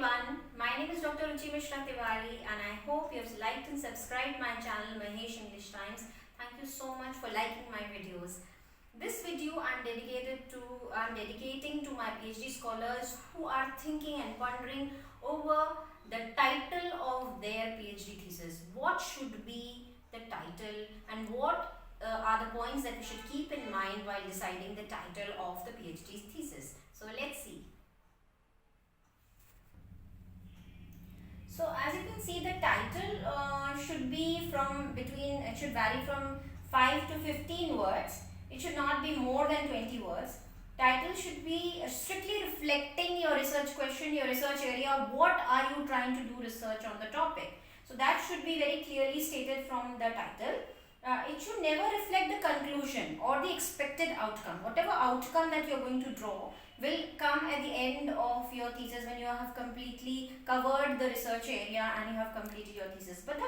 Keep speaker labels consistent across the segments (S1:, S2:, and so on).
S1: everyone, my name is Dr. Ruchi Mishra Tiwari and I hope you have liked and subscribed my channel Mahesh English Times. Thank you so much for liking my videos. This video I'm dedicating to my PhD scholars who are thinking and pondering over the title of their PhD thesis. What should be the title and what are the points that we should keep in mind while deciding the title of the PhD thesis. So let's see. So as you can see, the title should vary from 5 to 15 words. It should not be more than 20 words. Title should be strictly reflecting your research question, your research area. What are you trying to do research on the topic? So that should be very clearly stated from the title. It should never reflect the conclusion or the expected outcome. Whatever outcome that you are going to draw will come at the end of your thesis when you have completely covered the research area and you have completed your thesis. But the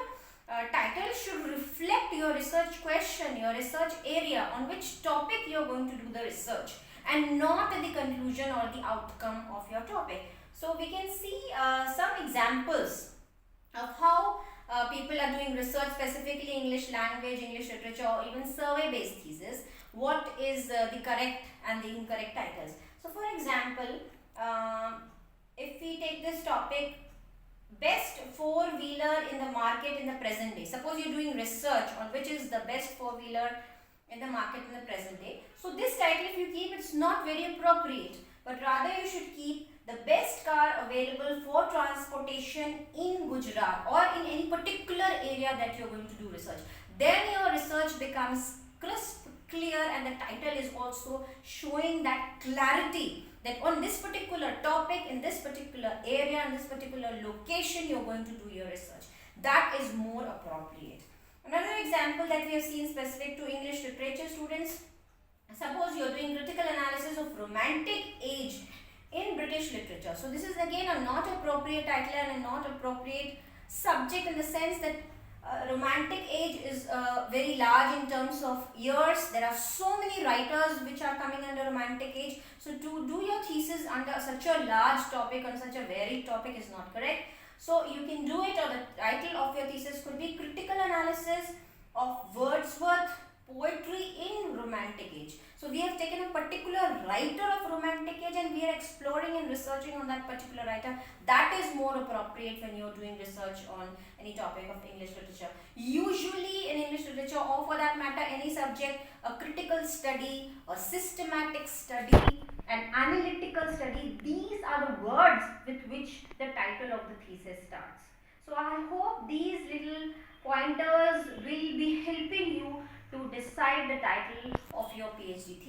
S1: title should reflect your research question, your research area, on which topic you are going to do the research, and not at the conclusion or the outcome of your topic. So we can see some examples of how people are doing research, specifically English language, English literature, or even survey based thesis. What is the correct and the incorrect titles? So for example, if we take this topic, best four-wheeler in the market in the present day. Suppose you're doing research on which is the best four-wheeler in the market in the present day. So this title, if you keep, it's not very appropriate, but rather you should keep the best car available for transportation in Gujarat or in any particular area that you're going to do research. Then your research becomes crisp, clear, and the title is also showing that clarity that on this particular topic, in this particular area, in this particular location, you're going to do your research. That is more appropriate. Another example that we have seen specific to English literature students, suppose you're doing critical analysis of romantic age in British literature. So this is again a not appropriate title and a not appropriate subject, in the sense that romantic age is very large in terms of years. There are so many writers which are coming under romantic age. So to do your thesis under such a large topic, on such a varied topic, is not correct. So you can do it, or the title of your thesis could be critical analysis of Wordsworth poetry in romantic age. So we have taken a particular writer of romantic age and we are exploring and researching on that particular writer. That is more appropriate when you are doing research on any topic of English literature. Usually in English literature, or for that matter any subject, a critical study, a systematic study, an analytical study, these are the words with which the title of the thesis starts. So I hope these little pointers will be helping you to decide the title of your PhD thesis.